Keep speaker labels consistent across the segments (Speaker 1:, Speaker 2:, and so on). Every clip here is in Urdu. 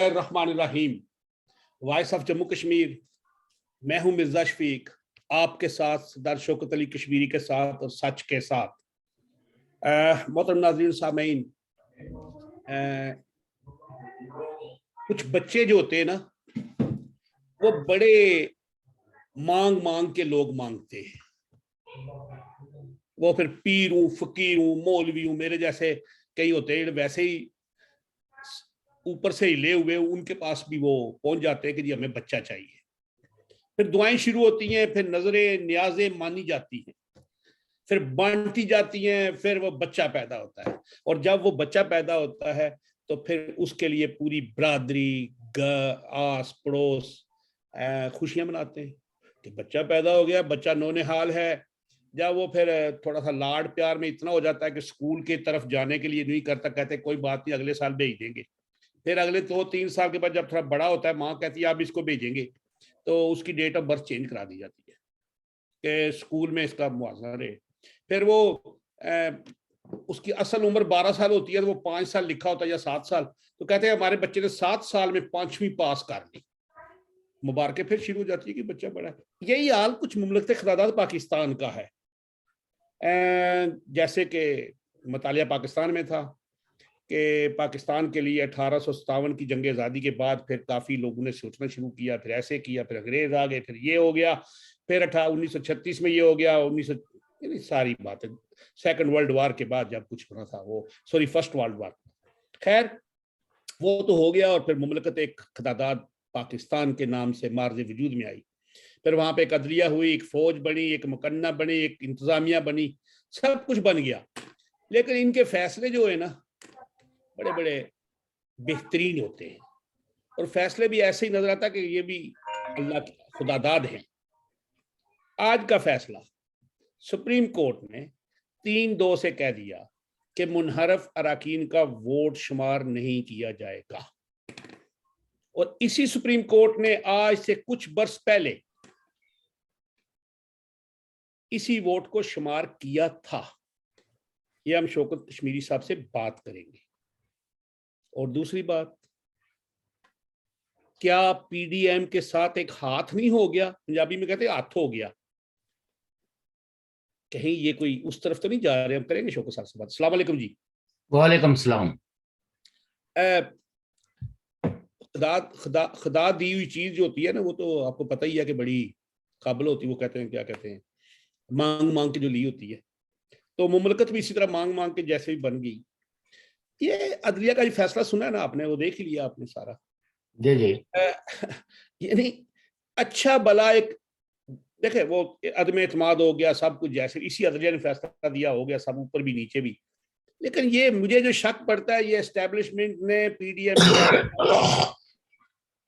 Speaker 1: الرحمن الرحیم. وائس آف جموں کشمیر، میں ہوں مرزا شفیق، آپ کے ساتھ سردار شوکت علی کشمیری کے ساتھ اور سچ کے ساتھ. محترم ناظرین سامعین، کچھ بچے جو ہوتے ہیں نا، وہ بڑے مانگ کے لوگ مانگتے ہیں. وہ پھر پیر ہوں، فقیر ہوں، مولوی ہوں، میرے جیسے کئی ہوتے ہیں ویسے ہی اوپر سے ہی لے ہوئے، ان کے پاس بھی وہ پہنچ جاتے ہیں کہ جی ہمیں بچہ چاہیے. پھر دعائیں شروع ہوتی ہیں، پھر نظریں نیازیں مانی جاتی ہیں، پھر بانٹی جاتی ہیں، پھر وہ بچہ پیدا ہوتا ہے. اور جب وہ بچہ پیدا ہوتا ہے تو پھر اس کے لیے پوری برادری، آس پڑوس خوشیاں مناتے ہیں کہ بچہ پیدا ہو گیا، بچہ نونہال ہے. جب وہ پھر تھوڑا سا لاڈ پیار میں اتنا ہو جاتا ہے کہ سکول کی طرف جانے کے لیے نہیں کرتا، کہتے کوئی بات نہیں اگلے سال بھیج دیں گے. پھر اگلے 2-3 سال کے بعد جب تھوڑا بڑا ہوتا ہے، ماں کہتی ہے آپ اس کو بھیجیں گے، تو اس کی ڈیٹ آف برتھ چینج کرا دی جاتی ہے کہ سکول میں اس کا موازنہ رہے. پھر وہ اس کی اصل عمر 12 سال ہوتی ہے، تو وہ 5 سال لکھا ہوتا ہے یا 7 سال، تو کہتے ہیں ہمارے بچے نے 7 سال میں 5ویں پاس کر لی. مبارکیں پھر شروع ہو جاتی ہے کہ بچہ بڑا ہے. یہی حال کچھ مملکت خدادات پاکستان کا ہے. جیسے کہ مطالعہ پاکستان میں تھا کہ پاکستان کے لیے 1857 کی جنگ آزادی کے بعد پھر کافی لوگوں نے سوچنا شروع کیا، پھر ایسے کیا، پھر انگریز آ گئے، پھر یہ ہو گیا، پھر 1936 میں یہ ہو گیا، ساری باتیں سیکنڈ ورلڈ وار کے بعد جب کچھ ہونا تھا، وہ فرسٹ ورلڈ وار. خیر وہ تو ہو گیا، اور پھر مملکت ایک خدادات پاکستان کے نام سے مارز وجود میں آئی. پھر وہاں پہ ایک عدلیہ ہوئی، ایک فوج بنی، ایک مکنہ بنی، ایک انتظامیہ بنی، سب کچھ بن گیا. لیکن ان کے فیصلے جو ہے نا بڑے بڑے بہترین ہوتے ہیں، اور فیصلے بھی ایسے ہی نظر آتا کہ یہ بھی اللہ کی خداداد ہیں. آج کا فیصلہ سپریم کورٹ نے 3-2 سے کہہ دیا کہ منحرف اراکین کا ووٹ شمار نہیں کیا جائے گا. اور اسی سپریم کورٹ نے آج سے کچھ برس پہلے اسی ووٹ کو شمار کیا تھا. یہ ہم شوکت کشمیری صاحب سے بات کریں گے. اور دوسری بات، کیا پی ڈی ایم کے ساتھ ایک ہاتھ نہیں ہو گیا؟ پنجابی میں کہتے ہیں ہاتھ ہو گیا. کہیں یہ کوئی اس طرف تو نہیں جا رہے؟ ہم کریں گے شوکت صاحب سے بات. السلام علیکم جی.
Speaker 2: وعلیکم السلام.
Speaker 1: خدا دی ہوئی چیز جو ہوتی ہے نا، وہ تو آپ کو پتہ ہی ہے کہ بڑی قابل ہوتی ہے. وہ کہتے ہیں کیا کہتے ہیں، مانگ کے جو لی ہوتی ہے. تو مملکت بھی اسی طرح مانگ کے جیسے بھی بن گئی. یہ عدلیہ کا جو فیصلہ سنا ہے نا آپ نے، وہ دیکھ لیا آپ نے سارا؟
Speaker 2: جی جی.
Speaker 1: یعنی اچھا بلا ایک دیکھیں، وہ عدم اعتماد ہو گیا، سب کچھ جیسے اسی عدلیہ نے فیصلہ دیا ہو گیا، سب اوپر بھی نیچے بھی. لیکن یہ مجھے جو شک پڑتا ہے، یہ اسٹیبلشمنٹ نے پی ڈی ایم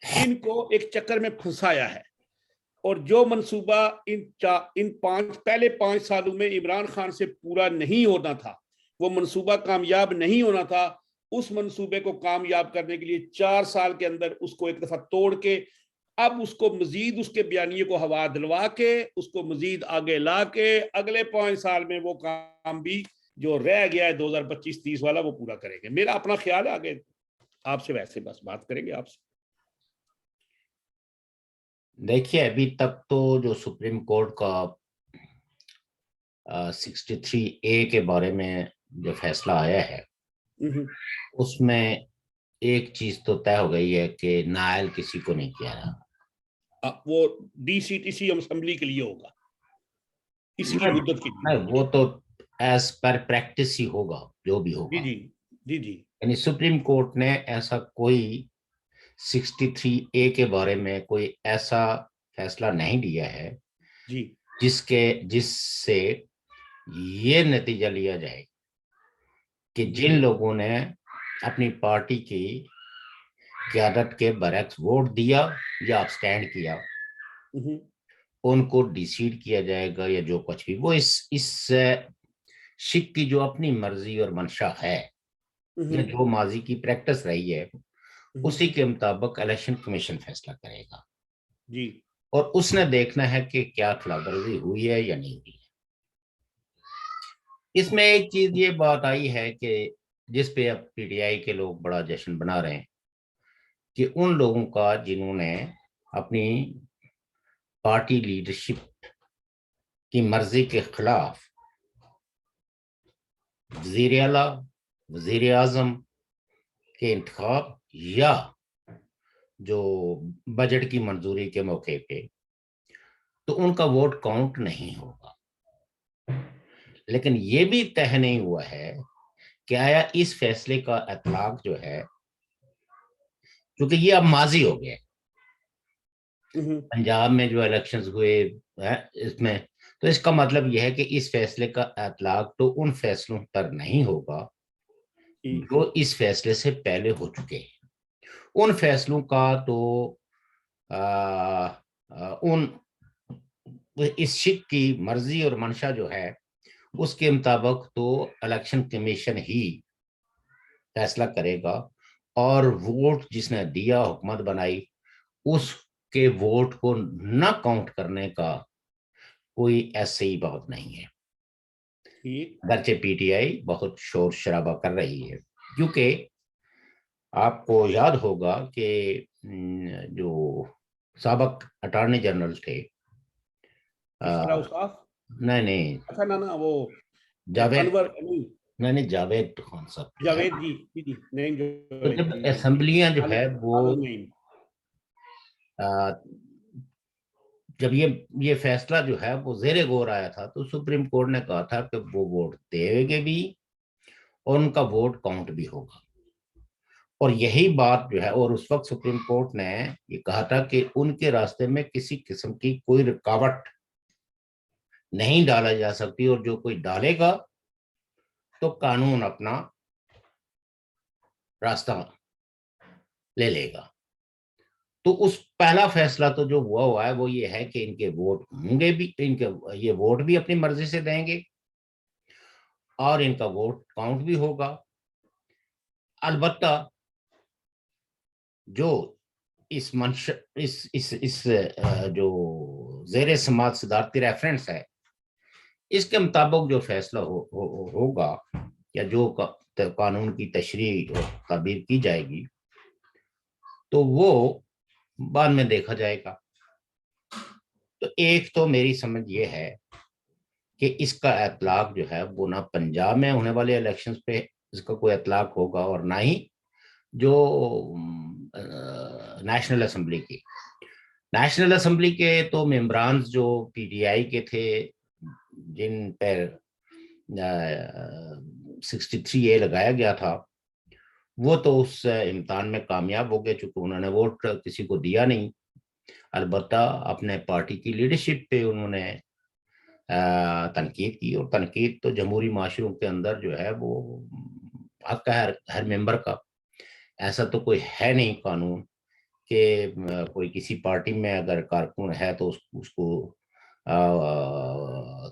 Speaker 1: ان کو ایک چکر میں پھنسایا ہے. اور جو منصوبہ ان پہلے 5 سالوں میں عمران خان سے پورا نہیں ہونا تھا، وہ منصوبہ کامیاب نہیں ہونا تھا، اس منصوبے کو کامیاب کرنے کے لیے 4 سال کے اندر اس کو ایک دفعہ توڑ کے، اب اس کو مزید اس کے بیانیے کو ہوا دلوا کے، اس کو مزید آگے لا کے اگلے 5 سال میں وہ کام بھی جو رہ گیا ہے 2025-30 والا، وہ پورا کریں گے. میرا اپنا خیال ہے، آگے آپ سے ویسے بس بات کریں گے آپ سے.
Speaker 2: دیکھیے، ابھی تک تو جو سپریم کورٹ کا 63A کے بارے میں جو فیصلہ آیا ہے، اس میں ایک چیز تو طے ہو گئی ہے کہ نائل کسی کو نہیں کیا رہا.
Speaker 1: وہ D C T C assembly کے لیے ہوگا، اس کی مدت کے لیے.
Speaker 2: وہ تو ایز پر پریکٹس ہی ہوگا جو بھی ہوگا.
Speaker 1: جی جی.
Speaker 2: یعنی سپریم کورٹ نے ایسا کوئی 63A کے بارے میں کوئی ایسا فیصلہ نہیں دیا ہے
Speaker 1: جی
Speaker 2: جس سے یہ نتیجہ لیا جائے کہ جن لوگوں نے اپنی پارٹی کی قیادت کے برعکس ووٹ دیا یا ابسٹینڈ کیا، ان کو ڈیسیڈ کیا جائے گا، یا جو کچھ بھی وہ اس شک کی جو اپنی مرضی اور منشا ہے، یا جو ماضی کی پریکٹس رہی ہے، اسی کے مطابق الیکشن کمیشن فیصلہ کرے گا.
Speaker 1: جی.
Speaker 2: اور اس نے دیکھنا ہے کہ کیا خلاف ورزی ہوئی ہے یا نہیں ہوئی ہے. اس میں ایک چیز یہ بات آئی ہے کہ جس پہ اب پی ٹی آئی کے لوگ بڑا جشن بنا رہے ہیں کہ ان لوگوں کا جنہوں نے اپنی پارٹی لیڈرشپ کی مرضی کے خلاف وزیر اعلیٰ، وزیر اعظم کے انتخاب یا جو بجٹ کی منظوری کے موقع پہ، تو ان کا ووٹ کاؤنٹ نہیں ہوگا۔ لیکن یہ بھی طے نہیں ہوا ہے کہ آیا اس فیصلے کا اطلاق جو ہے، کیونکہ یہ اب ماضی ہو گیا، پنجاب میں جو الیکشنز ہوئے اس میں، تو اس کا مطلب یہ ہے کہ اس فیصلے کا اطلاق تو ان فیصلوں پر نہیں ہوگا جو اس فیصلے سے پہلے ہو چکے ہیں۔ ان فیصلوں کا تو ان اس شک کی مرضی اور منشا جو ہے اس کے مطابق تو الیکشن کمیشن ہی فیصلہ کرے گا، اور ووٹ جس نے دیا، حکومت بنائی، اس کے ووٹ کو نہ کاؤنٹ کرنے کا کوئی ایسے ہی بات نہیں ہے۔ اگرچہ پی ٹی آئی بہت شور شرابہ کر رہی ہے، کیونکہ آپ کو یاد ہوگا کہ جو سابق اٹارنی جنرل تھے، نہیں
Speaker 1: اچھا نا وہ
Speaker 2: جاوید،
Speaker 1: انور
Speaker 2: نہیں جاوید خان صاحب،
Speaker 1: جاوید جی
Speaker 2: تو جب اسمبلیاں جو ہے وہ جب یہ فیصلہ جو ہے وہ زیر غور آیا تھا، تو سپریم کورٹ نے کہا تھا کہ وہ ووٹ دے گے بھی اور ان کا ووٹ کاؤنٹ بھی ہوگا، اور یہی بات جو ہے، اور اس وقت سپریم کورٹ نے یہ کہا تھا کہ ان کے راستے میں کسی قسم کی کوئی رکاوٹ نہیں ڈالا جا سکتی، اور جو کوئی ڈالے گا تو قانون اپنا راستہ لے لے گا۔ تو اس پہلا فیصلہ تو جو ہوا ہے وہ یہ ہے کہ ان کے ووٹ ہوں گے بھی، ان کے یہ ووٹ بھی اپنی مرضی سے دیں گے اور ان کا ووٹ کاؤنٹ بھی ہوگا۔ البتہ جو اس جو زیر سماعت صدارتی ریفرنس ہے، اس کے مطابق جو فیصلہ ہوگا یا جو قانون کی تشریح اور تعبیر کی جائے گی، تو وہ بعد میں دیکھا جائے گا۔ تو ایک تو میری سمجھ یہ ہے کہ اس کا اطلاق جو ہے وہ نہ پنجاب میں ہونے والے الیکشنز پہ اس کا کوئی اطلاق ہوگا، اور نہ ہی جو نیشنل اسمبلی کے تو ممبران جو پی ٹی آئی کے تھے، جن پر 63A لگایا گیا تھا، وہ تو اس امتحان میں کامیاب ہو گئے، چونکہ انہوں نے ووٹ کسی کو دیا نہیں۔ البتہ اپنے پارٹی کی لیڈرشپ پہ انہوں نے تنقید کی، اور تنقید تو جمہوری معاشروں کے اندر جو ہے وہ حق ہے ہر ممبر کا۔ ایسا تو کوئی ہے نہیں قانون کہ کوئی کسی پارٹی میں اگر کارکن ہے تو اس کو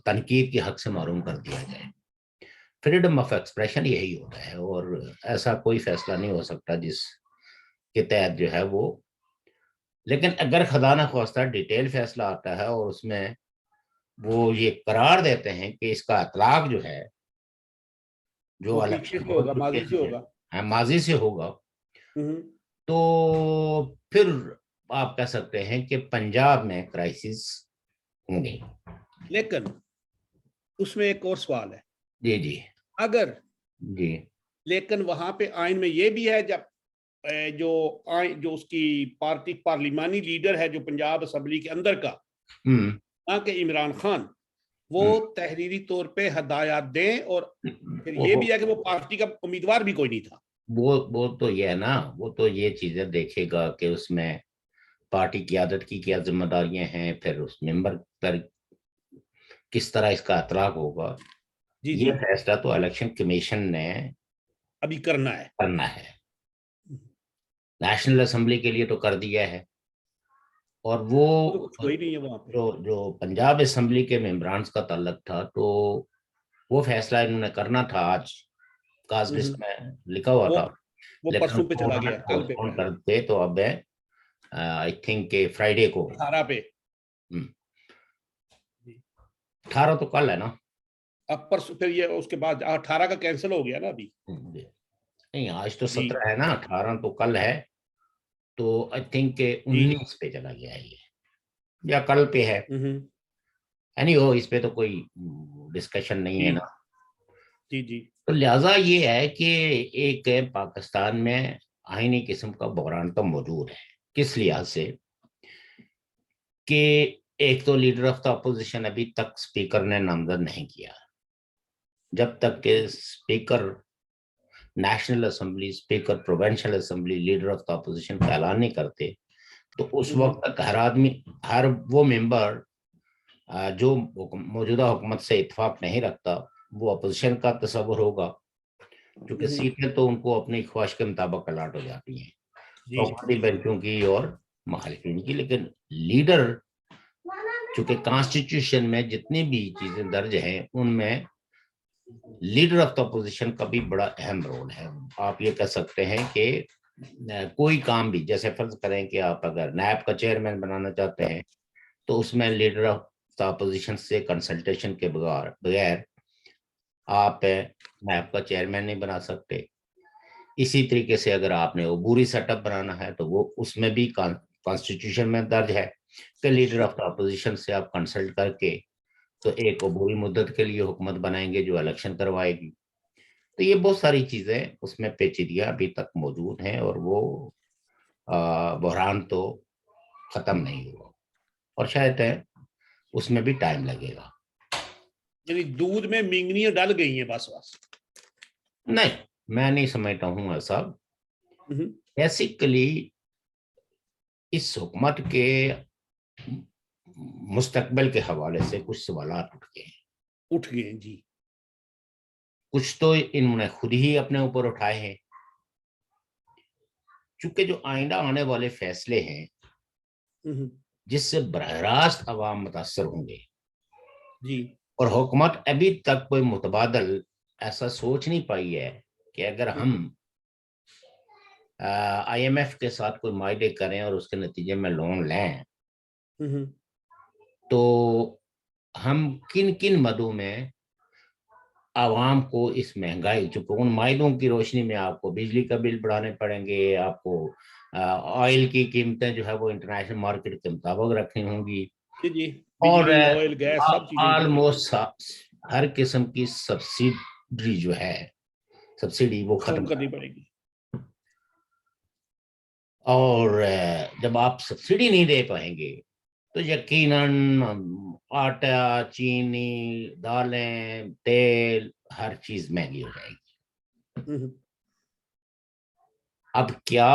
Speaker 2: تنقید کے حق سے محروم کر دیا جائے۔ فریڈم آف ایکسپریشن یہی ہوتا ہے، اور ایسا کوئی فیصلہ نہیں ہو سکتا جس کے تحت جو ہے وہ، لیکن اگر خدا نخواستہ ڈیٹیل فیصلہ آتا ہے اور اس میں وہ یہ قرار دیتے ہیں کہ اس کا اطلاق جو ہے جو ماضی سے ہوگا، تو پھر آپ کہہ سکتے ہیں کہ پنجاب میں کرائسس ہوں گے۔
Speaker 1: لیکن اس میں ایک اور سوال ہے،
Speaker 2: جی
Speaker 1: اگر
Speaker 2: جی،
Speaker 1: لیکن وہاں پہ آئین میں یہ بھی ہے، جب جو اس کی پارٹی پارلیمانی لیڈر ہے جو پنجاب اسمبلی کے اندر کا، کہ عمران خان، وہ تحریری طور پہ ہدایات دیں، اور پھر یہ بھی ہے کہ وہ پارٹی کا امیدوار بھی کوئی نہیں تھا۔
Speaker 2: وہ تو یہ ہے نا، وہ تو یہ چیزیں دیکھے گا کہ اس میں پارٹی قیادت کی کیا ذمہ داریاں ہیں، پھر اس ممبر پر کس طرح اس کا اطلاق ہوگا۔ یہ فیصلہ تو الیکشن کمیشن نے
Speaker 1: ابھی کرنا ہے۔
Speaker 2: نیشنل اسمبلی کے لیے تو کر دیا ہے، اور وہ
Speaker 1: کوئی نہیں ہے وہاں پہ۔
Speaker 2: جو پنجاب اسمبلی کے ممبرانز کا تعلق تھا، تو وہ فیصلہ انہوں نے کرنا تھا، آج کاز لسٹ میں لکھا ہوا تھا،
Speaker 1: وہ پرسوں پہ چلا گیا، کل پہ
Speaker 2: کرتے تو اب آئی تھنک کہ فرائیڈے کو
Speaker 1: 18 پہ
Speaker 2: 18 تو کل ہے نا،
Speaker 1: اب پرسوں، پھر یہ اس کے بعد 18 کا کینسل ہو گیا نا ابھی،
Speaker 2: نہیں آج تو 17 ہے نا، 18 تو کل ہے۔ تو آئی تھنک کہ 19 پہ چلا گیا ہے یہ، یا کل پہ ہے، اینی ہو اس پہ تو کوئی ڈسکشن نہیں ہے نا.
Speaker 1: جی جی.
Speaker 2: تو لہٰذا یہ ہے کہ ایک پاکستان میں آئینی قسم کا بحران تو موجود ہے. کس لحاظ سے کہ ایک تو لیڈر آف دا اپوزیشن ابھی تک اسپیکر نے نامزد نہیں کیا. جب تک کہ speaker national assembly, speaker provincial assembly leader of the opposition کا اعلان نہیں کرتے تو اس وقت تک ہر آدمی، ہر وہ ممبر جو موجودہ حکومت سے اتفاق نہیں رکھتا وہ اپوزیشن کا تصور ہوگا، کیونکہ سیٹیں تو ان کو اپنی خواہش کے مطابق الاٹ ہو جاتی ہیں حکومتی بینچوں کی اور مخالفین کی. لیکن لیڈر، چونکہ کانسٹیٹیوشن میں جتنی بھی چیزیں درج ہیں ان میں لیڈر آف دا اپوزیشن کا بھی بڑا اہم رول ہے. آپ یہ کہہ سکتے ہیں کہ کوئی کام بھی، جیسے فرض کریں کہ آپ اگر نیب کا چیئرمین بنانا چاہتے ہیں تو اس میں لیڈر آف دا اپوزیشن سے کنسلٹیشن کے بغیر آپ نیب کا چیئرمین نہیں بنا سکتے. اسی طریقے سے اگر آپ نے عبوری سیٹ اپ بنانا ہے تو وہ اس میں بھی کانسٹیٹیوشن میں درج ہے کہ لیڈر آف دا اپوزیشن سے آپ کنسلٹ کر کے تو ایک عبوری مدت کے لیے حکومت بنائیں گے جو الیکشن کروائے گی. تو یہ بہت ساری چیزیں اس میں پیچیدگیاں ابھی تک موجود ہیں اور وہ بحران تو ختم نہیں ہوا اور شاید ہے اس میں بھی ٹائم لگے گا.
Speaker 1: یعنی دودھ میں مینگنیاں ڈل گئی ہیں بس بس.
Speaker 2: نہیں، میں نہیں سمجھتا ہوں ایسا. بیسیکلی اس حکومت کے مستقبل کے حوالے سے کچھ سوالات
Speaker 1: اٹھ گئے جی.
Speaker 2: کچھ تو انہوں نے خود ہی اپنے اوپر اٹھائے ہیں، چونکہ جو آئندہ آنے والے فیصلے ہیں جس سے براہ راست عوام متاثر ہوں گے
Speaker 1: جی،
Speaker 2: اور حکومت ابھی تک کوئی متبادل ایسا سوچ نہیں پائی ہے کہ اگر ہم آئی ایم ایف کے ساتھ کوئی معاہدے کریں اور اس کے نتیجے میں لون لیں تو ہم کن کن مدوں میں عوام کو اس مہنگائی، چونکہ ان معاہدوں کی روشنی میں آپ کو بجلی کا بل بڑھانے پڑیں گے، آپ کو آئل کی قیمتیں جو ہے وہ انٹرنیشنل مارکیٹ کے مطابق رکھنی ہوں گی،
Speaker 1: جی،
Speaker 2: اور
Speaker 1: بجلی، آئل، گیس سب چیزیں
Speaker 2: آلموسٹ ہر قسم کی سبسڈی جو ہے سبسڈی وہ ختم
Speaker 1: کرنی پڑے گی.
Speaker 2: اور جب آپ سبسڈی نہیں دے پائیں گے تو یقیناً آٹا، چینی، دالیں، تیل، ہر چیز مہنگی ہو جائے گی. اب کیا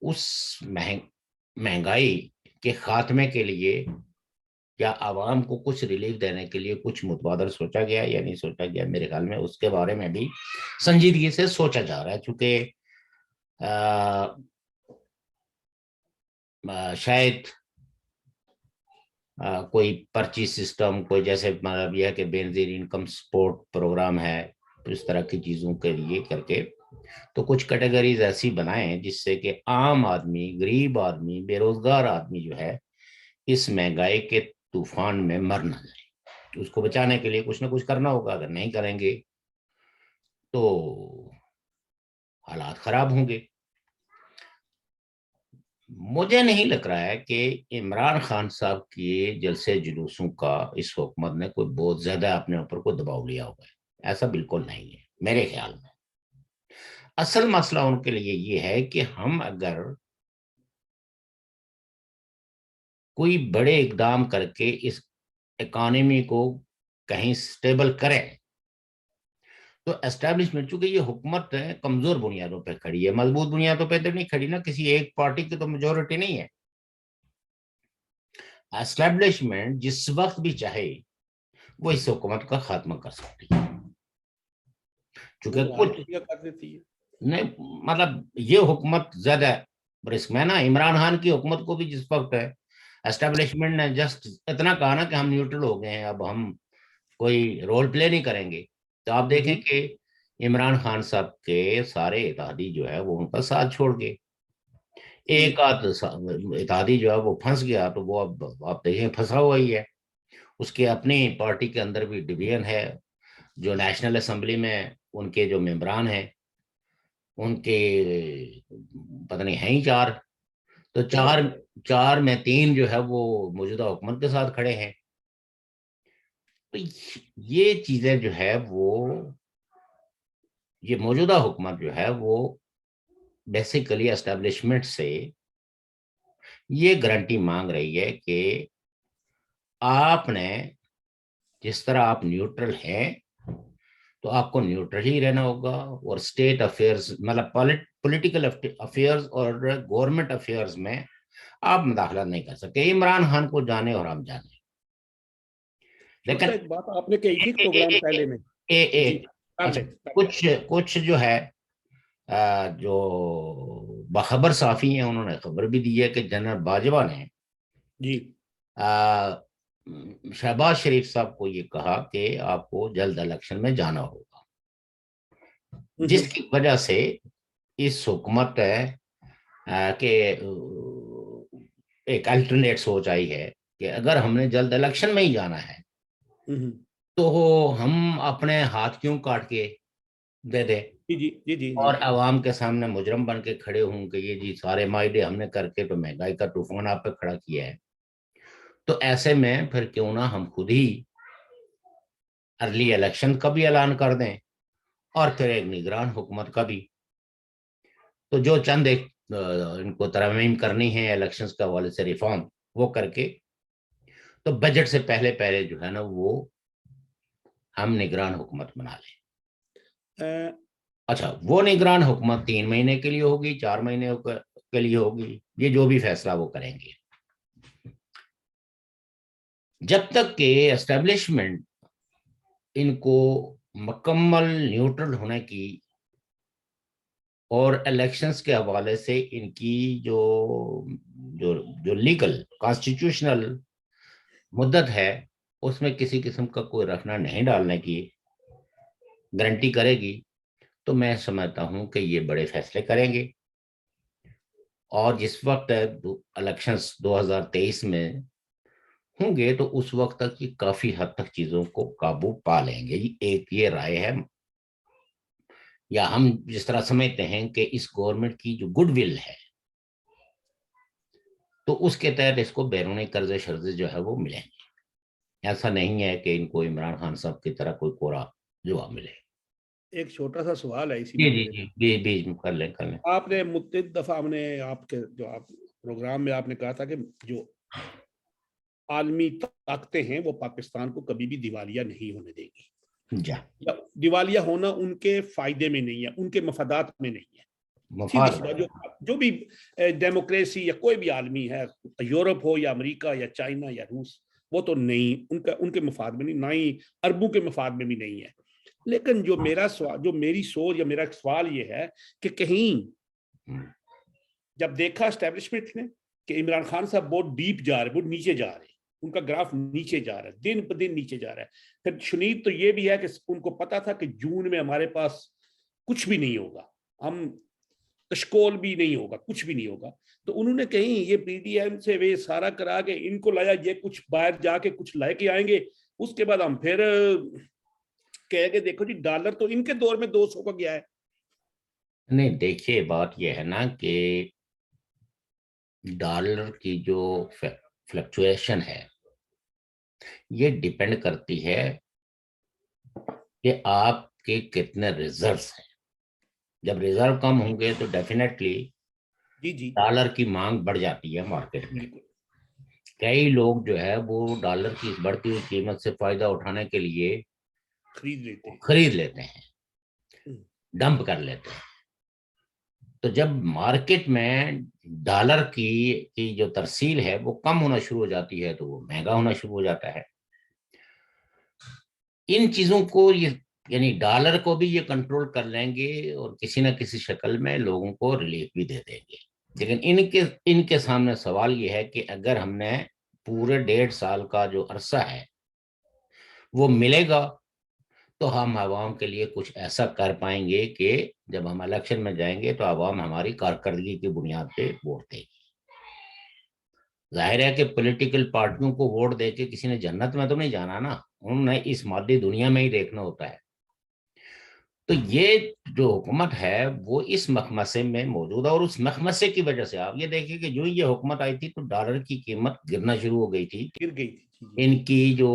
Speaker 2: اس مہنگائی کے خاتمے کے لیے یا عوام کو کچھ ریلیف دینے کے لیے کچھ متبادل سوچا گیا یا نہیں سوچا گیا؟ میرے خیال میں اس کے بارے میں بھی سنجیدگی سے سوچا جا رہا ہے، چونکہ شاید کوئی پرچی سسٹم، کوئی جیسے مطلب یہ ہے کہ بینظیر انکم سپورٹ پروگرام ہے، اس طرح کی چیزوں کے لیے کر کے تو کچھ کیٹیگریز ایسی بنائیں جس سے کہ عام آدمی، غریب آدمی، بے روزگار آدمی جو ہے اس مہنگائی کے طوفان میں مر نہ جائے. اس کو بچانے کے لیے کچھ نہ کچھ کرنا ہوگا، اگر نہیں کریں گے تو حالات خراب ہوں گے. مجھے نہیں لگ رہا ہے کہ عمران خان صاحب کے جلسے جلوسوں کا اس حکومت نے کوئی بہت زیادہ اپنے اوپر کوئی دباؤ لیا ہوگا. ایسا بالکل نہیں ہے میرے خیال میں. اصل مسئلہ ان کے لیے یہ ہے کہ ہم اگر کوئی بڑے اقدام کر کے اس اکانومی کو کہیں سٹیبل کریں تو اسٹیبلشمنٹ، چونکہ یہ حکومت کمزور بنیادوں پہ کھڑی ہے، مضبوط بنیادوں پہ تو نہیں کھڑی نا، کسی ایک پارٹی کی تو میجورٹی نہیں ہے. اسٹیبلشمنٹ جس وقت بھی چاہے وہ اس حکومت کا خاتمہ کر سکتی ہے، چونکہ کچھ نہیں، مطلب یہ حکومت زیادہ رسک میں نا. عمران خان کی حکومت کو بھی جس وقت ہے اسٹیبلشمنٹ نے جسٹ اتنا کہا نا کہ ہم نیوٹرل ہو گئے ہیں، اب ہم کوئی رول پلے نہیں کریں گے، تو آپ دیکھیں کہ عمران خان صاحب کے سارے اتحادی جو ہے وہ ان کا ساتھ چھوڑ گئے. ایک آدھ اتحادی جو ہے وہ پھنس گیا تو وہ اب آپ دیکھیں پھنسا ہوا ہی ہے. اس کے اپنی پارٹی کے اندر بھی ڈویژن ہے. جو نیشنل اسمبلی میں ان کے جو ممبران ہیں ان کے پتہ نہیں ہیں ہی 4، تو چار میں 3 جو ہے وہ موجودہ حکومت کے ساتھ کھڑے ہیں. تو یہ چیزیں جو ہے وہ یہ موجودہ حکومت جو ہے وہ بیسیکلی اسٹیبلشمنٹ سے یہ گارنٹی مانگ رہی ہے کہ آپ نے جس طرح آپ نیوٹرل ہیں تو آپ کو نیوٹرل ہی رہنا ہوگا, اور اسٹیٹ افیئرز مطلب پولیٹیکل افیئرز اور گورنمنٹ افیئرز میں آپ مداخلت نہیں کر سکتے. عمران خان کو جانے اور ہم جانے. لیکن
Speaker 1: ایک بات آپ نے کہی تھی پروگرام پہلے میں. جی
Speaker 2: اچھا, کچھ جو ہے جو باخبر صحافی ہیں انہوں نے خبر بھی دی ہے کہ جنرل باجوہ نے
Speaker 1: جی
Speaker 2: شہباز شریف صاحب کو یہ کہا کہ آپ کو جلد الیکشن میں جانا ہوگا, جس کی وجہ سے اس حکومت کہ ایک الٹرنیٹ سوچ آئی ہے کہ اگر ہم نے جلد الیکشن میں ہی جانا ہے تو ہم اپنے ہاتھ کیوں کاٹ کے دے دیں اور عوام کے سامنے مجرم بن کے کھڑے ہوں کہ یہ جی سارے معاہدے ہم نے کر کے تو مہنگائی کا طوفان آپ پہ کھڑا کیا ہے. تو ایسے میں پھر کیوں نہ ہم خود ہی ارلی الیکشن کا بھی اعلان کر دیں اور پھر ایک نگران حکومت کا بھی. تو جو چند ایک ان کو ترمیم کرنی ہے الیکشنز کا حوالے سے ریفارم وہ کر کے تو بجٹ سے پہلے جو ہے نا وہ ہم نگران حکومت بنا لیں. اچھا, وہ نگران حکومت 3 مہینے کے لیے ہوگی, 4 مہینے کے لیے ہوگی, یہ جو بھی فیصلہ وہ کریں گے. جب تک کہ اسٹیبلشمنٹ ان کو مکمل نیوٹرل ہونے کی اور الیکشنز کے حوالے سے ان کی جو لیگل کانسٹیٹیوشنل مدت ہے اس میں کسی قسم کا کوئی رکھنا نہیں ڈالنے کی گارنٹی کرے گی, تو میں سمجھتا ہوں کہ یہ بڑے فیصلے کریں گے. اور جس وقت الیکشنز 2023 میں ہوں گے تو اس وقت تک یہ کافی حد تک چیزوں کو قابو پا لیں گے. ایک یہ رائے ہے, یا ہم جس طرح سمجھتے ہیں کہ اس گورنمنٹ کی جو گڈ ول ہے تو اس کے تحت اس کو بیرونی قرضے شرضے جو ہے وہ ملیں گے. ایسا نہیں ہے کہ ان کو عمران خان صاحب کی طرح کوئی کورا جواب ملے.
Speaker 1: ایک چھوٹا سا سوال ہے اسی
Speaker 2: جی کر لیں.
Speaker 1: آپ نے متعدد دفعہ ہم نے آپ کے جو آپ پروگرام میں آپ نے کہا تھا کہ جو عالمی طاقتیں ہیں وہ پاکستان کو کبھی بھی دیوالیہ نہیں ہونے دیں گی. دیوالیہ ہونا ان کے فائدے میں نہیں ہے, ان کے مفادات میں نہیں ہے. جو بھی ڈیموکریسی یا کوئی بھی عالمی ہے, یورپ ہو یا امریکہ یا چائنا یا روس, وہ تو نہیں, ان کے مفاد میں نہیں, نہ ہی عربوں کے مفاد میں بھی نہیں ہے. لیکن جو میری سوچ یا میرا سوال یہ ہے کہ کہیں جب دیکھا اسٹیبلشمنٹ نے کہ عمران خان صاحب بہت ڈیپ جا رہے, بہت نیچے جا رہے, ان کا گراف نیچے جا رہا ہے, دن پہ دن نیچے جا رہا ہے. پھر شنید تو یہ بھی ہے کہ ان کو پتا تھا کہ جون میں ہمارے پاس کچھ بھی نہیں ہوگا, ہم تشکول بھی نہیں ہوگا, کچھ بھی نہیں ہوگا. تو انہوں نے کہیں یہ پی ڈی ایم سے وہ سارا کرا کے ان کو لایا, یہ کچھ باہر جا کے کچھ لے کے آئیں گے, اس کے بعد ہم پھر کہے کہ دیکھو جی ڈالر تو ان کے دور میں 200 کا گیا ہے.
Speaker 2: نہیں دیکھیے بات یہ ہے نا کہ ڈالر کی جو فلکچویشن ہے یہ ڈیپینڈ کرتی ہے کہ آپ کے کتنے ریزروز ہیں. جب ریزرو کم ہوں گے تو ڈیفینیٹلی ڈالر کی مانگ بڑھ جاتی ہے مارکیٹ میں. کئی لوگ جو ہے وہ ڈالر کی بڑھتی ہوئی قیمت سے فائدہ اٹھانے کے لیے خرید لیتے ہیں, ڈمپ کر لیتے ہیں. تو جب مارکیٹ میں ڈالر کی جو ترسیل ہے وہ کم ہونا شروع ہو جاتی ہے تو وہ مہنگا ہونا شروع ہو جاتا ہے. ان چیزوں کو یعنی ڈالر کو بھی یہ کنٹرول کر لیں گے اور کسی نہ کسی شکل میں لوگوں کو ریلیف بھی دے دیں گے. لیکن ان کے سامنے سوال یہ ہے کہ اگر ہم نے پورے 1.5 سال کا جو عرصہ ہے وہ ملے گا تو ہم عوام کے لیے کچھ ایسا کر پائیں گے کہ جب ہم الیکشن میں جائیں گے تو عوام ہماری کارکردگی کی بنیاد پہ ووٹ دے گی. ظاہر ہے کہ پولیٹیکل پارٹیوں کو ووٹ دے کے کسی نے جنت میں تو نہیں جانا نا, انہوں نے اس مادی دنیا میں ہی دیکھنا ہوتا ہے. تو یہ جو حکومت ہے وہ اس مخمسے میں موجود ہے، اور اس مخمسے کی وجہ سے آپ یہ دیکھیں کہ جو یہ حکومت آئی تھی تو ڈالر کی قیمت گرنا شروع ہو گئی تھی.
Speaker 1: گر گئی تھی. جی
Speaker 2: ان کی جو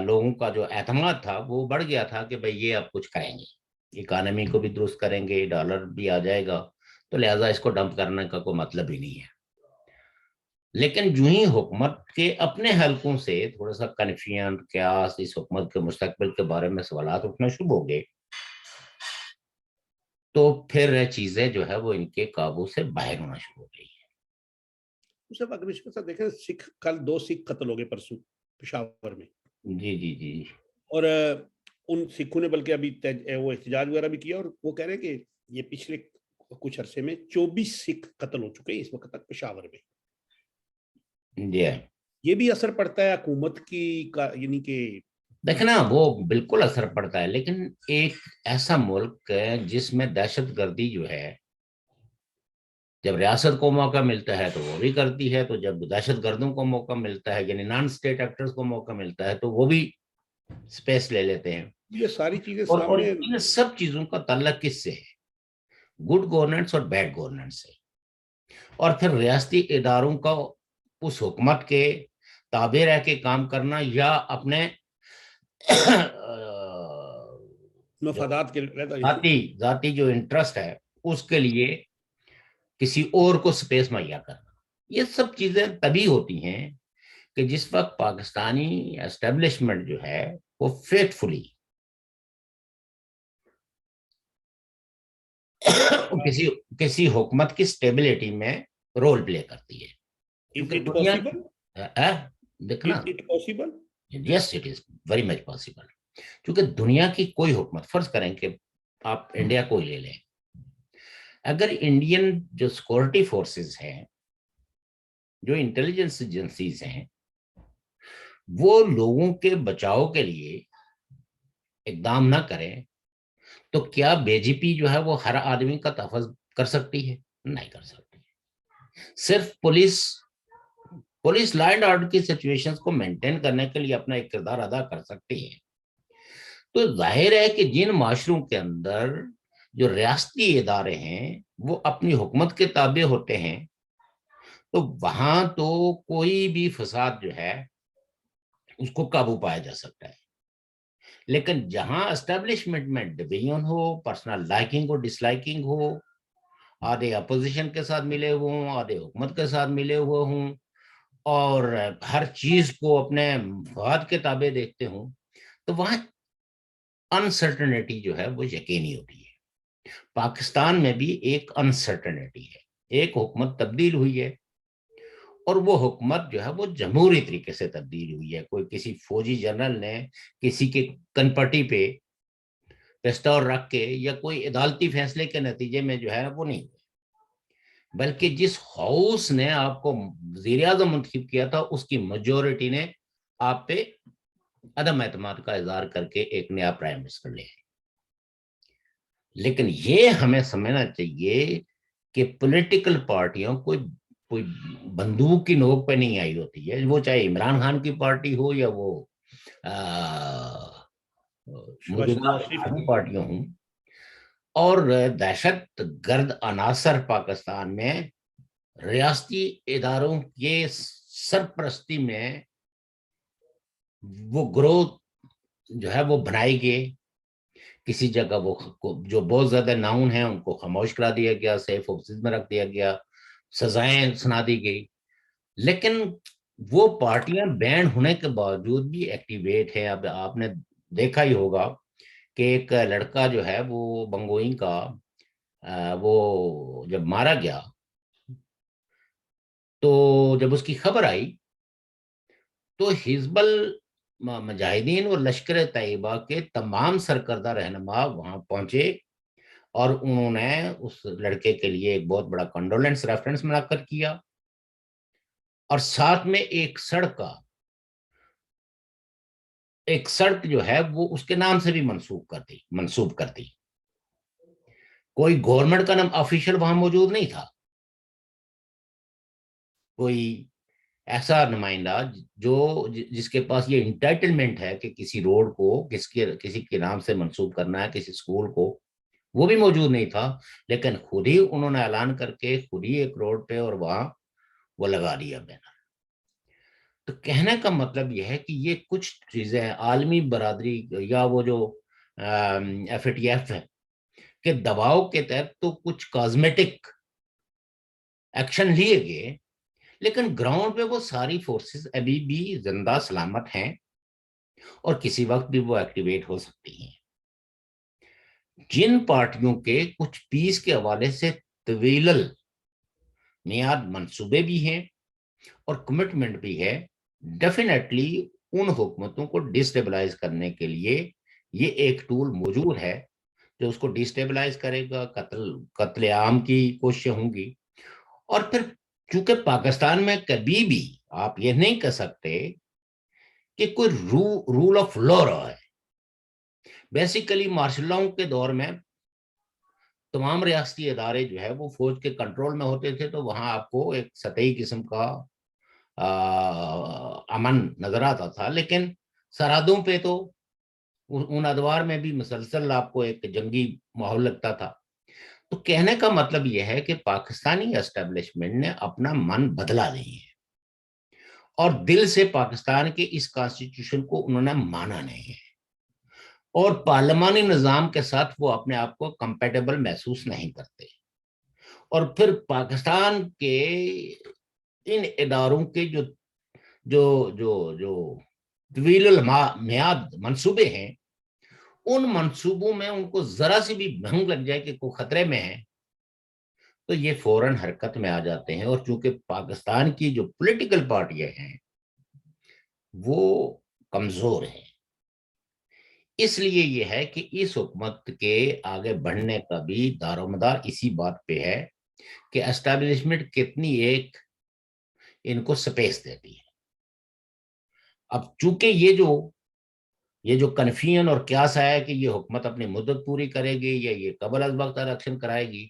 Speaker 2: لوگوں کا جو اعتماد تھا وہ بڑھ گیا تھا کہ بھئی یہ اب کچھ کریں گے، اکانومی کو بھی درست کریں گے، ڈالر بھی آ جائے گا، تو لہٰذا اس کو ڈمپ کرنے کا کوئی مطلب ہی نہیں ہے. لیکن جو ہی حکومت کے اپنے حلقوں سے تھوڑا سا کنفیوژن قیاس اس حکومت کے مستقبل کے بارے میں سوالات اٹھنا شروع ہو گئے، تو پھر چیزیں جو ہے وہ ان کے قابو سے باہر ہونا شروع ہو گئی.
Speaker 1: صاحب اگر اس کے ساتھ دیکھیں، سکھ کل 2 سکھ قتل ہو گئے پرسوں پشاور میں.
Speaker 2: جی جی جی.
Speaker 1: اور ان سکھوں نے بلکہ ابھی وہ احتجاج وغیرہ بھی کیا، اور وہ کہہ رہے ہیں کہ یہ پچھلے کچھ عرصے میں 24 سکھ قتل ہو چکے ہیں اس وقت تک پشاور میں.
Speaker 2: جی
Speaker 1: یہ بھی اثر پڑتا ہے حکومت کی یعنی کہ
Speaker 2: دیکھنا وہ بالکل اثر پڑتا ہے، لیکن ایک ایسا ملک ہے جس میں دہشت گردی جو ہے جب ریاست کو موقع ملتا ہے تو وہ بھی کرتی ہے، تو جب دہشت گردوں کو موقع ملتا ہے یعنی نان اسٹیٹ ایکٹرز کو موقع ملتا ہے تو وہ بھی سپیس لے لیتے ہیں.
Speaker 1: یہ ساری چیزیں
Speaker 2: اور
Speaker 1: سامنے.
Speaker 2: ان سب چیزوں کا تعلق کس سے ہے؟ گڈ گورننس اور بیڈ گورننس سے، اور پھر ریاستی اداروں کا اس حکومت کے تابع رہ کے کام کرنا یا اپنے
Speaker 1: مفادات کے
Speaker 2: ذاتی جو انٹرسٹ ہے اس کے لیے کسی اور کو سپیس مہیا کرنا. یہ سب چیزیں تبھی ہوتی ہیں کہ جس وقت پاکستانی اسٹیبلشمنٹ جو ہے وہ فیتفلی کسی حکومت کی سٹیبلٹی میں رول پلے کرتی ہے. دیکھنا yes it is very much possible, کیونکہ دنیا کی کوئی حکومت، فرض کریں کہ آپ انڈیا کو ہی لے لیں، اگر انڈین جو سیکورٹی فورسز ہیں، جو انٹیلیجنس ایجنسیز ہیں، وہ لوگوں کے بچاؤ کے لیے اقدام نہ کریں تو کیا بی جے پی جو ہے وہ ہر آدمی کا تحفظ کر سکتی ہے؟ نہیں کر سکتی. صرف پولیس لا اینڈ آرڈر کی سچویشن کو مینٹین کرنے کے لیے اپنا ایک کردار ادا کر سکتی ہے. تو ظاہر ہے کہ جن معاشروں کے اندر جو ریاستی ادارے ہیں وہ اپنی حکومت کے تابع ہوتے ہیں تو وہاں تو کوئی بھی فساد جو ہے اس کو قابو پایا جا سکتا ہے. لیکن جہاں اسٹیبلشمنٹ میں ڈویژن ہو، پرسنل لائکنگ اور ڈس لائکنگ ہو، آدھے اپوزیشن کے ساتھ ملے ہوئے ہوں، آدھے حکومت کے ساتھ ملے ہوئے ہوں، اور ہر چیز کو اپنے مفاد کے تابع دیکھتے ہوں، تو وہاں انسرٹنٹی جو ہے وہ یقینی ہوتی ہے. پاکستان میں بھی ایک انسرٹنٹی ہے. ایک حکومت تبدیل ہوئی ہے اور وہ حکومت جو ہے وہ جمہوری طریقے سے تبدیل ہوئی ہے. کوئی کسی فوجی جنرل نے کسی کے کنپٹی پہ پستول رکھ کے یا کوئی عدالتی فیصلے کے نتیجے میں جو ہے وہ نہیں ہوئے، بلکہ جس ہاؤس نے آپ کو وزیر اعظم منتخب کیا تھا اس کی میجورٹی نے آپ پہ عدم اعتماد کا اظہار کر کے ایک نیا پرائم منسٹر لے. لیکن یہ ہمیں سمجھنا چاہیے کہ پولیٹیکل پارٹیوں کوئی بندوق کی نوک پہ نہیں آئی ہوتی ہے، وہ چاہے عمران خان کی پارٹی ہو یا وہ موجودہ پارٹیاں ہوں. اور دہشت گرد عناصر پاکستان میں ریاستی اداروں کے سرپرستی میں وہ گروہ جو ہے وہ بنائی گئے. کسی جگہ وہ جو بہت زیادہ ناؤن ہیں ان کو خاموش کرا دیا گیا، سیف آفسز میں رکھ دیا گیا، سزائیں سنا دی گئی. لیکن وہ پارٹیاں بین ہونے کے باوجود بھی ایکٹیویٹ ہیں. اب آپ نے دیکھا ہی ہوگا کہ ایک لڑکا جو ہے وہ بنگوئی کا وہ جب مارا گیا تو جب اس کی خبر آئی تو حزب مجاہدین اور لشکر طیبہ کے تمام سرکردہ رہنما وہاں پہنچے اور انہوں نے اس لڑکے کے لیے ایک بہت بڑا کنڈولنس ریفرنس منعقد کیا، اور ساتھ میں ایک سڑک جو ہے وہ اس کے نام سے بھی منسوب کر دی. کوئی گورنمنٹ کا نام آفیشل وہاں موجود نہیں تھا، کوئی ایسا نمائندہ جو جس کے پاس یہ انٹائٹلمنٹ ہے کہ کسی روڈ کو کسی کے نام سے منسوب کرنا ہے، کسی اسکول کو، وہ بھی موجود نہیں تھا، لیکن خود ہی انہوں نے اعلان کر کے خود ہی ایک روڈ پہ اور وہاں وہ لگا دیا بینر۔ تو کہنے کا مطلب یہ ہے کہ یہ کچھ چیزیں عالمی برادری یا وہ جو ایف اے ٹی ایف ہے کہ دباؤ کے تحت تو کچھ کازمیٹک ایکشن لیے گئے، لیکن گراؤنڈ پہ وہ ساری فورسز ابھی بھی زندہ سلامت ہیں اور کسی وقت بھی وہ ایکٹیویٹ ہو سکتی ہیں۔ جن پارٹیوں کے کچھ پیس کے حوالے سے طویل المیعاد منصوبے بھی ہیں اور کمٹمنٹ بھی ہے، ڈیفینیٹلی ان حکومتوں کو ڈسٹیبلائز کرنے کے لیے یہ ایک ٹول موجود ہے جو اس کو ڈسٹیبلائز کرے گا، قتل عام کی کوششیں ہوں گی۔ اور پھر چونکہ پاکستان میں کبھی بھی آپ یہ نہیں کہہ سکتے کہ کوئی رول آف لا رہا ہے۔ بیسیکلی مارشل لاؤ کے دور میں تمام ریاستی ادارے جو ہے وہ فوج کے کنٹرول میں ہوتے تھے، تو وہاں آپ کو ایک سطحی قسم کا امن نظر آتا تھا، لیکن سرحدوں پہ تو ان ادوار میں بھی مسلسل آپ کو ایک جنگی ماحول لگتا تھا۔ تو کہنے کا مطلب یہ ہے کہ پاکستانی اسٹیبلشمنٹ نے اپنا من بدلا نہیں ہے اور دل سے پاکستان کے اس کانسٹیٹیوشن کو انہوں نے مانا نہیں ہے، اور پارلیمانی نظام کے ساتھ وہ اپنے آپ کو کمپیٹیبل محسوس نہیں کرتے۔ اور پھر پاکستان کے ان اداروں کے جو جو جو جو طویل المیعاد منصوبے ہیں، ان منصوبوں میں ان کو ذرا سی بھی بھنگ لگ جائے کہ کوئی خطرے میں ہے تو یہ فوراً حرکت میں آ جاتے ہیں۔ اور چونکہ پاکستان کی جو پولیٹیکل پارٹیاں ہیں وہ کمزور ہیں، اس لیے یہ ہے کہ اس حکومت کے آگے بڑھنے کا بھی دار و مدار اسی بات پہ ہے کہ اسٹیبلشمنٹ کتنی ایک ان کو سپیس دیتی ہے۔ اب چونکہ یہ جو کنفیوژن اور قیاس آیا کہ یہ حکومت اپنی مدت پوری کرے گی یا یہ قبل از وقت الیکشن کرائے گی،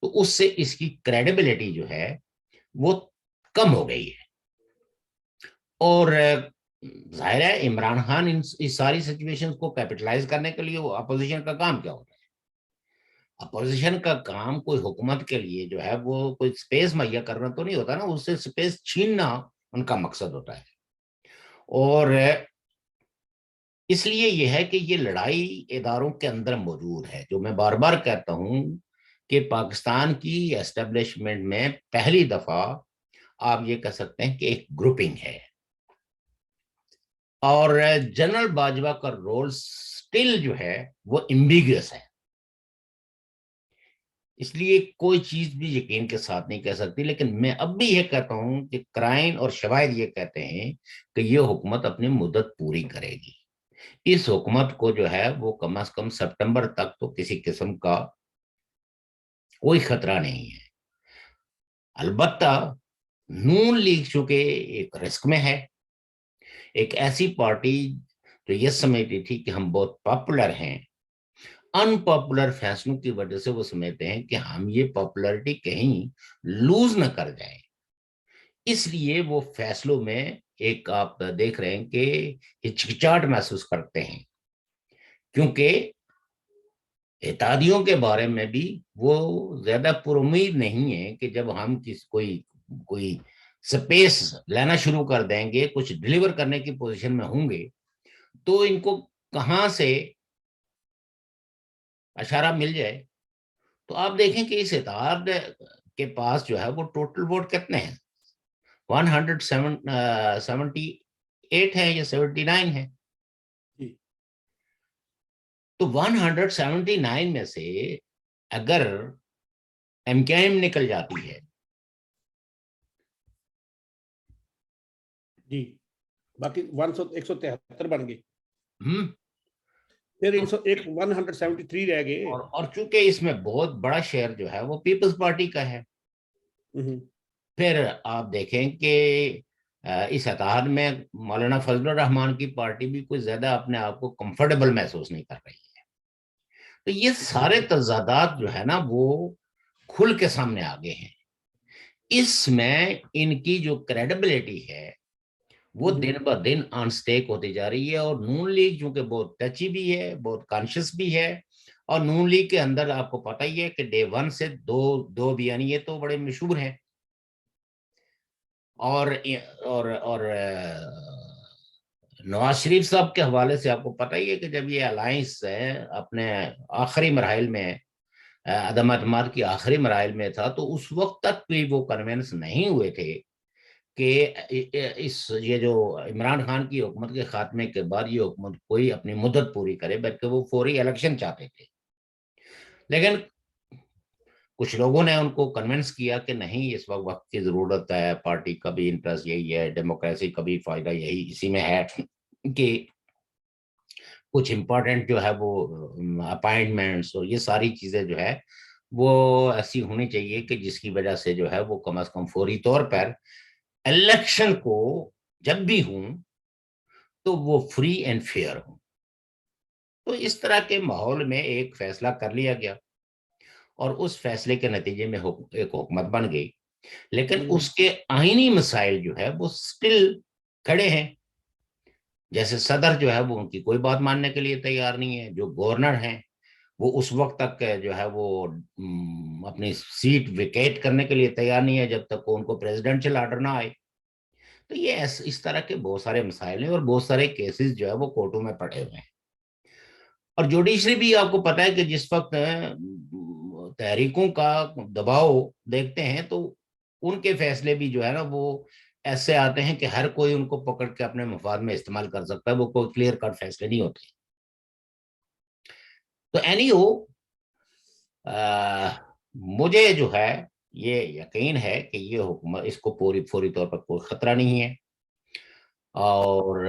Speaker 2: تو اس سے اس کی کریڈیبلٹی جو ہے وہ کم ہو گئی ہے۔ اور ظاہر ہے عمران خان اس ساری سچویشن کو کیپٹلائز کرنے کے لیے وہ اپوزیشن کا کام کیا ہوتا ہے؟ اپوزیشن کا کام کوئی حکومت کے لیے جو ہے وہ کوئی سپیس مہیا کرنا تو نہیں ہوتا نا، اس سے سپیس چھیننا ان کا مقصد ہوتا ہے۔ اور اس لیے یہ ہے کہ یہ لڑائی اداروں کے اندر موجود ہے، جو میں بار بار کہتا ہوں کہ پاکستان کی اسٹیبلشمنٹ میں پہلی دفعہ آپ یہ کہہ سکتے ہیں کہ ایک گروپنگ ہے، اور جنرل باجوہ کا رول سٹل جو ہے وہ ایمبیگیوس ہے، اس لیے کوئی چیز بھی یقین کے ساتھ نہیں کہہ سکتی۔ لیکن میں اب بھی یہ کہتا ہوں کہ کرائن اور شواہد یہ کہتے ہیں کہ یہ حکومت اپنی مدت پوری کرے گی۔ اس حکومت کو جو ہے وہ کم از کم سپٹمبر تک تو کسی قسم کا کوئی خطرہ نہیں ہے۔ البتہ نون لیگ چونکہ ایک رسک میں ہے، ایک ایسی پارٹی جو یہ سمجھتی تھی کہ ہم بہت پاپولر ہیں، ان پاپولر فیصلوں کی وجہ سے وہ سمجھتے ہیں کہ ہم یہ پاپولرٹی کہیں لوز نہ کر جائیں، اس لیے وہ فیصلوں میں ایک آپ دیکھ رہے ہیں کہ ہچکچاہٹ محسوس کرتے ہیں، کیونکہ اتحادیوں کے بارے میں بھی وہ زیادہ پر امید نہیں ہے کہ جب ہم کوئی سپیس لینا شروع کر دیں گے، کچھ ڈیلیور کرنے کی پوزیشن میں ہوں گے، تو ان کو کہاں سے اشارہ مل جائے۔ تو آپ دیکھیں کہ اس اتحاد کے پاس جو ہے وہ ٹوٹل ووٹ کتنے ہیں، 178 ہیں یا 79 ہیں۔ تو 179 میں سے اگر ایم کیو ایم نکل جاتی ہے
Speaker 1: جی، باقی 173 بن گئے،
Speaker 2: ہم
Speaker 1: پھر 173 رہ گئے۔
Speaker 2: اور چونکہ اس میں بہت بڑا شیئر جو ہے وہ پیپلز پارٹی کا ہے، پھر آپ دیکھیں کہ اس اتحاد میں مولانا فضل الرحمان کی پارٹی بھی کوئی زیادہ اپنے آپ کو کمفرٹیبل محسوس نہیں کر رہی ہے۔ تو یہ سارے تضادات جو ہے نا وہ کھل کے سامنے آ گئے ہیں۔ اس میں ان کی جو کریڈیبلٹی ہے وہ دن بہ دن آن سٹیک ہوتی جا رہی ہے. اور نون لیگ چونکہ بہت ٹچی بھی ہے, بہت کانشیس بھی ہے, اور نون لیگ کے اندر آپ کو پتہ ہی ہے کہ ڈے ون سے دو بیانی یہ تو بڑے مشہور ہیں. اور نواز شریف صاحب کے حوالے سے آپ کو پتہ ہی ہے کہ جب یہ الائنس ہے اپنے آخری مراحل میں, عدم اعتماد کی آخری مراحل میں تھا, تو اس وقت تک بھی وہ کنونس نہیں ہوئے تھے کہ یہ جو عمران خان کی حکومت کے خاتمے کے بعد یہ حکومت کوئی اپنی مدت پوری کرے, بلکہ وہ فوری الیکشن چاہتے تھے. لیکن کچھ لوگوں نے ان کو کنونس کیا کہ نہیں, اس وقت کی ضرورت ہے, پارٹی کا بھی انٹرسٹ یہی ہے, ڈیموکریسی کا بھی فائدہ یہی اسی میں ہے کہ کچھ امپورٹنٹ جو ہے وہ اپائنٹمنٹس اور یہ ساری چیزیں جو ہے وہ ایسی ہونی چاہیے کہ جس کی وجہ سے جو ہے وہ کم از کم فوری طور پر الیکشن کو جب بھی ہوں تو وہ فری اینڈ فیئر ہوں. تو اس طرح کے ماحول میں ایک فیصلہ کر لیا گیا اور اس فیصلے کے نتیجے میں ایک حکومت بن گئی. لیکن اس کے آئینی مسائل جو ہے وہ سٹل کھڑے ہیں. جیسے صدر جو ہے وہ ان کی کوئی بات ماننے کے لیے تیار نہیں ہے, جو گورنر ہیں وہ اس وقت تک جو ہے وہ اپنی سیٹ ویکیٹ کرنے کے لیے تیار نہیں ہے جب تک ان کو پریزیڈنشل آرڈر نہ آئے. تو یہ اس طرح کے بہت سارے مسائل ہیں اور بہت سارے کیسز جو ہے وہ کورٹوں میں پڑے ہوئے ہیں. اور جوڈیشری بھی آپ کو پتا ہے کہ جس وقت تحریکوں کا دباؤ دیکھتے ہیں تو ان کے فیصلے بھی جو ہے نا وہ ایسے آتے ہیں کہ ہر کوئی ان کو پکڑ کے اپنے مفاد میں استعمال کر سکتا ہے, وہ کوئی کلیئر کٹ فیصلے نہیں ہوتے. تو اینی ہو, مجھے جو ہے یہ یقین ہے کہ یہ حکومت, اس کو فوری طور پر کوئی خطرہ نہیں ہے. اور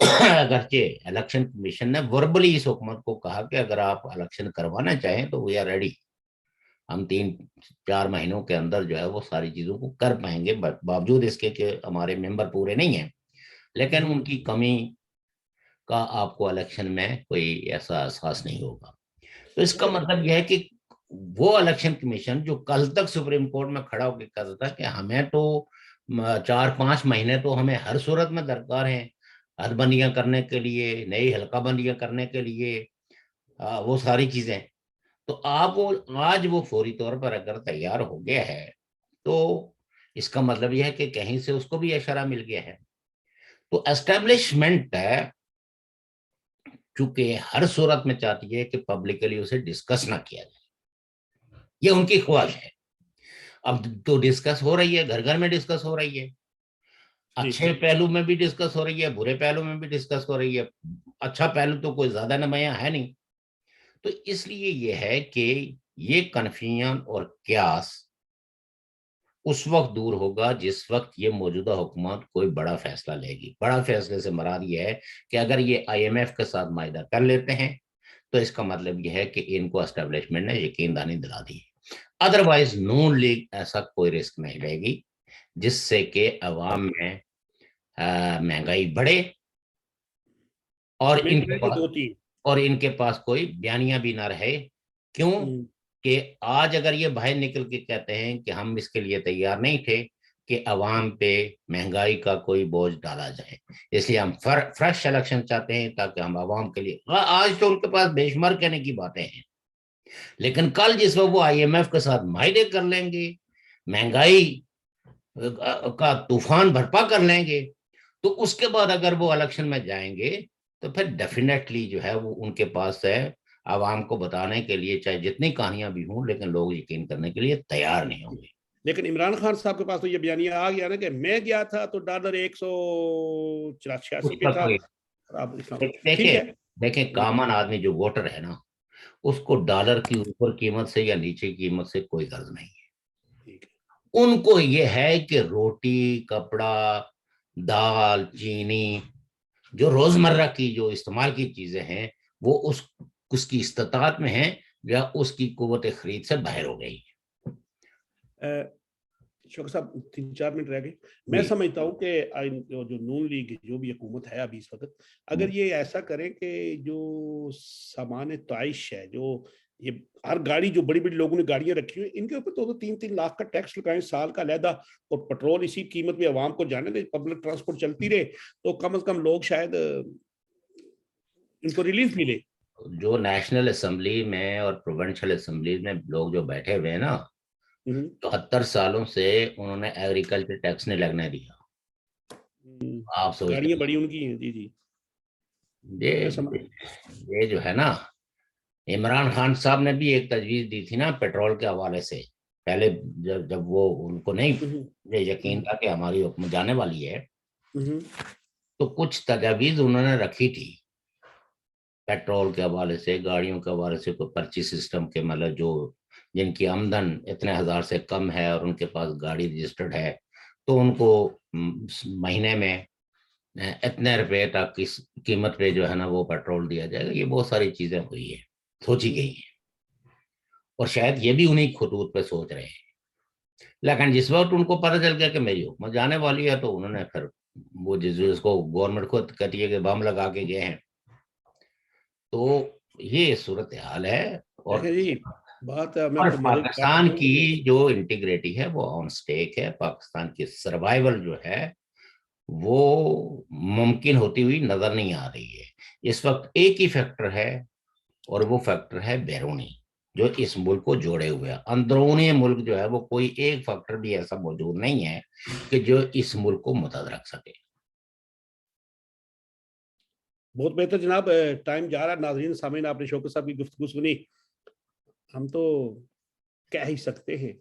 Speaker 2: اگرچہ الیکشن کمیشن نے وربلی اس حکومت کو کہا کہ اگر آپ الیکشن کروانا چاہیں تو وی آر ریڈی, ہم 3-4 مہینوں کے اندر جو ہے وہ ساری چیزوں کو کر پائیں گے, باوجود اس کے کہ ہمارے ممبر پورے نہیں ہیں, لیکن ان کی کمی کا آپ کو الیکشن میں کوئی ایسا احساس نہیں ہوگا. تو اس کا مطلب یہ ہے کہ وہ الیکشن کمیشن جو کل تک سپریم کورٹ میں کھڑا ہو کے کہتا تھا کہ ہمیں تو 4-5 مہینے تو ہمیں ہر صورت میں درکار ہیں حد بندیاں کرنے کے لیے, نئی حلقہ بندیاں کرنے کے لیے, وہ ساری چیزیں, تو آپ آج وہ فوری طور پر اگر تیار ہو گیا ہے تو اس کا مطلب یہ ہے کہ کہیں سے اس کو بھی اشارہ مل گیا ہے. تو اسٹیبلشمنٹ چونکہ ہر صورت میں چاہتی ہے کہ پبلکلی اسے ڈسکس نہ کیا جائے, یہ ان کی خواہش ہے. اب تو ڈسکس ہو رہی ہے, گھر گھر میں ڈسکس ہو رہی ہے, اچھے پہلو میں بھی ڈسکس ہو رہی ہے, برے پہلو میں بھی ڈسکس ہو رہی ہے. اچھا پہلو تو کوئی زیادہ نمایاں ہے نہیں. تو اس لیے یہ ہے کہ یہ کنفیوژن اور کیاس اس وقت دور ہوگا جس وقت یہ موجودہ حکومت کوئی بڑا فیصلہ لے گی. بڑا فیصلے سے مراد یہ ہے کہ اگر یہ آئی ایم ایف کے ساتھ معاہدہ کر لیتے ہیں تو اس کا مطلب یہ ہے کہ ان کو اسٹیبلشمنٹ نے یقین دہانی دلا دی. ادروائز نون لیگ ایسا کوئی رسک نہیں لے گی جس سے کہ عوام میں مہنگائی بڑھے اور ان کے پاس کوئی بیانیاں بھی نہ رہے. کیوں کہ آج اگر یہ باہر نکل کے کہتے ہیں کہ ہم اس کے لیے تیار نہیں تھے کہ عوام پہ مہنگائی کا کوئی بوجھ ڈالا جائے, اس لیے ہم فریش الیکشن چاہتے ہیں تاکہ ہم عوام کے لیے, آج تو ان کے پاس بے شمار کہنے کی باتیں ہیں, لیکن کل جس وقت وہ آئی ایم ایف کے ساتھ معاہدے کر لیں گے, مہنگائی کا طوفان برپا کر لیں گے, تو اس کے بعد اگر وہ الیکشن میں جائیں گے تو پھر ڈیفینیٹلی جو ہے وہ ان کے پاس ہے عوام کو بتانے کے لیے چاہے جتنی کہانیاں بھی ہوں, لیکن لوگ یقین کرنے کے لیے تیار نہیں ہوں گے.
Speaker 1: لیکن عمران خان صاحب کے پاس تو یہ بیانیہ آ گیا نا کہ میں گیا تھا تو ڈالر 186 پہ تھا.
Speaker 2: دیکھیں کامن آدمی جو ووٹر ہے نا, اس کو ڈالر کی اوپر قیمت سے یا نیچے قیمت سے کوئی غرض نہیں ہے. ان کو یہ ہے کہ روٹی, کپڑا, دال, چینی, جو روزمرہ کی جو استعمال کی چیزیں ہیں وہ اس کی استطاعت میں ہیں یا اس کی قوت خرید سے باہر ہو گئی.
Speaker 1: شوکر صاحب 3-4 منٹ رہ گئے. میں سمجھتا ہوں کہ جو نون لیگ جو بھی حکومت ہے ابھی اس وقت, اگر یہ ایسا کرے کہ جو سامان تعیش ہے, جو یہ ہر گاڑی جو بڑی بڑی لوگوں نے گاڑیاں رکھی ہوئی ان کے اوپر 2-3 لاکھ کا ٹیکس لگائیں سال کا علیحدہ, اور پیٹرول اسی قیمت پہ عوام کو جانے دیں, پبلک ٹرانسپورٹ چلتی رہے, تو کم از کم لوگ شاید ان کو ریلیف ملے.
Speaker 2: جو نیشنل اسمبلی میں اور پروونشل اسمبلی میں لوگ جو بیٹھے ہوئے ہیں نا, 74 سالوں سے انہوں نے ایگریکلچر ٹیکس نہیں لگنے دیا. آپ سوچتے
Speaker 1: گاڑیاں بڑی ان کی ہیں. جی جی
Speaker 2: یہ جو ہے نا, عمران خان صاحب نے بھی ایک تجویز دی تھی نا پیٹرول کے حوالے سے, پہلے جب وہ ان کو نہیں یقین تھا کہ ہماری حکومت جانے والی ہے, تو کچھ تجاویز انہوں نے رکھی تھی پیٹرول کے حوالے سے, گاڑیوں کے حوالے سے, کوئی پرچی سسٹم کے, مطلب جو جن کی آمدن اتنے ہزار سے کم ہے اور ان کے پاس گاڑی رجسٹرڈ ہے, تو ان کو مہینے میں اتنے روپے تک کی قیمت پہ جو ہے نا وہ پیٹرول دیا جائے گا. یہ بہت ساری چیزیں ہوئی ہیں, سوچی گئی ہیں, اور شاید یہ بھی انہیں خطوط پہ سوچ رہے ہیں. لیکن جس وقت ان کو پتہ چل گیا کہ میری حکومت جانے والی ہے, تو انہوں نے پھر وہ جس کو گورنمنٹ خود کہتی ہے کہ بم لگا کے گئے ہیں. تو یہ صورتحال ہے. اور
Speaker 1: جی بات میں
Speaker 2: اور
Speaker 1: آپ کو مزے کی بات
Speaker 2: پاکستان
Speaker 1: بتاؤں
Speaker 2: کی
Speaker 1: کہ
Speaker 2: جو انٹیگریٹی ہے وہ آن سٹیک ہے. پاکستان کی سروائیول جو ہے وہ ممکن ہوتی ہوئی نظر نہیں آ رہی ہے. اس وقت ایک ہی فیکٹر ہے, اور وہ فیکٹر ہے بیرونی, جو اس ملک کو جوڑے ہوئے. اندرونی ملک جو ہے وہ کوئی ایک فیکٹر بھی ایسا موجود نہیں ہے کہ جو اس ملک کو متحد رکھ سکے.
Speaker 1: بہت بہتر جناب, ٹائم جا رہا ہے. ناظرین سامعین, آپ نے شوکت صاحب کی گفتگو سنی. ہم تو کہہ ہی سکتے ہیں,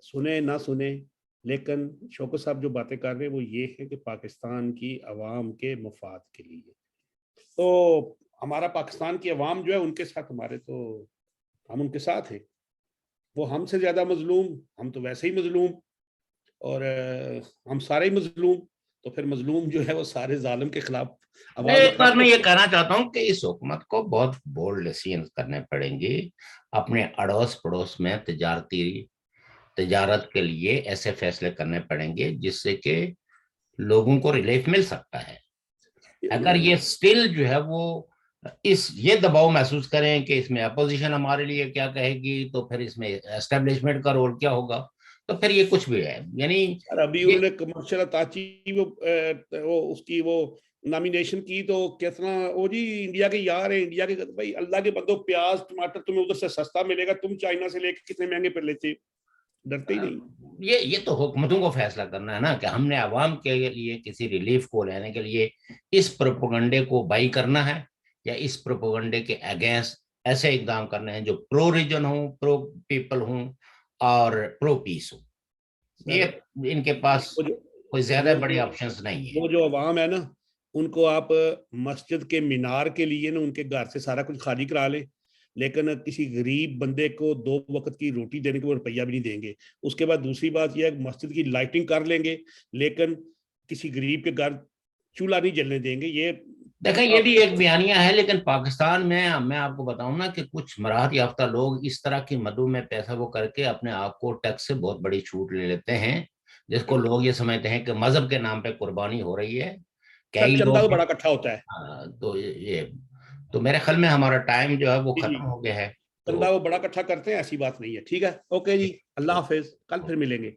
Speaker 1: سنیں نہ سنیں, لیکن شوکت صاحب جو باتیں کر رہے ہیں وہ یہ ہے کہ پاکستان کی عوام کے مفاد کے لیے. تو ہمارا پاکستان کی عوام جو ہے ان کے ساتھ ہمارے, تو ہم ان کے ساتھ ہیں. وہ ہم سے زیادہ مظلوم, ہم تو ویسے ہی مظلوم, اور ہم سارے ہی مظلوم. تو پھر مظلوم جو ہے وہ سارے ظالم کے خلاف آواز
Speaker 2: ایک
Speaker 1: اٹھا
Speaker 2: بار میں یہ
Speaker 1: سکتے.
Speaker 2: کہنا چاہتا ہوں کہ اس حکومت کو بہت بولڈ ڈیسیژن کرنے پڑیں گے. اپنے اڑوس پڑوس میں تجارت کے لیے ایسے فیصلے کرنے پڑیں گے جس سے کہ لوگوں کو ریلیف مل سکتا ہے. اگر یہ سٹل جو ہے وہ یہ دباؤ محسوس کریں کہ اس میں اپوزیشن ہمارے لیے کیا کہے گی, تو پھر اس میں اسٹیبلشمنٹ کا رول کیا ہوگا, تو پھر یہ کچھ بھی ہے. یعنی
Speaker 1: ابھی انہوں نے کمرشل اٹاچی وہ اس کی وہ نامینیشن کی, تو کتنا وہ جی انڈیا کے یار ہیں, انڈیا کے بھائی اللہ کے بندو, پیاز ٹماٹر تمہیں ادھر سے سستا ملے گا, تم چائنا سے لے کے کتنے مہنگے پہ لیتے, ڈرتے ہی نہیں.
Speaker 2: یہ تو حکومتوں کو فیصلہ کرنا ہے نا کہ ہم نے عوام کے لیے کسی ریلیف کو لینے کے لیے اس پروپیگنڈے کو بائی کرنا ہے, یا اس پروپیگنڈے کے اگینسٹ ایسے اقدام کرنے ہیں جو پرو ریجن ہوں, پرو پیپل ہوں, اور پرو پیس ہوں. یہ ان کے پاس کوئی زیادہ بڑے آپشنز نہیں ہیں.
Speaker 1: وہ جو عوام ہے نا, ان کو آپ مسجد کے مینار کے لیے نا ان کے گھر سے سارا کچھ خالی کرا لیں, لیکن کسی غریب بندے کو 2 وقت کی روٹی دینے کے وہ روپیہ بھی نہیں دیں گے. اس کے بعد دوسری بات یہ ہے کہ مسجد کی لائٹنگ کر لیں گے, لیکن کسی غریب کے گھر چولہا نہیں جلنے دیں گے. یہ
Speaker 2: دیکھیں یہ بھی ایک بیانیہ ہے, لیکن پاکستان میں آپ کو بتاؤں نا کہ کچھ مراحت یافتہ لوگ اس طرح کی مدعو میں پیسہ وہ کر کے اپنے آپ کو ٹیکس سے بہت بڑی چھوٹ لے لیتے ہیں, جس کو لوگ یہ سمجھتے ہیں کہ مذہب کے نام پہ قربانی ہو رہی ہے. کئی
Speaker 1: چندہ
Speaker 2: لوگ
Speaker 1: بڑا اکٹھا ہوتا ہے.
Speaker 2: تو میرے خیال میں ہمارا ٹائم جو ہے وہ
Speaker 1: جی
Speaker 2: ختم ہو گیا ہے. تو
Speaker 1: چندہ وہ بڑا اکٹھا کرتے ہیں, ایسی بات نہیں ہے. ٹھیک ہے, اوکے جی, اللہ حافظ, کل پھر ملیں گے.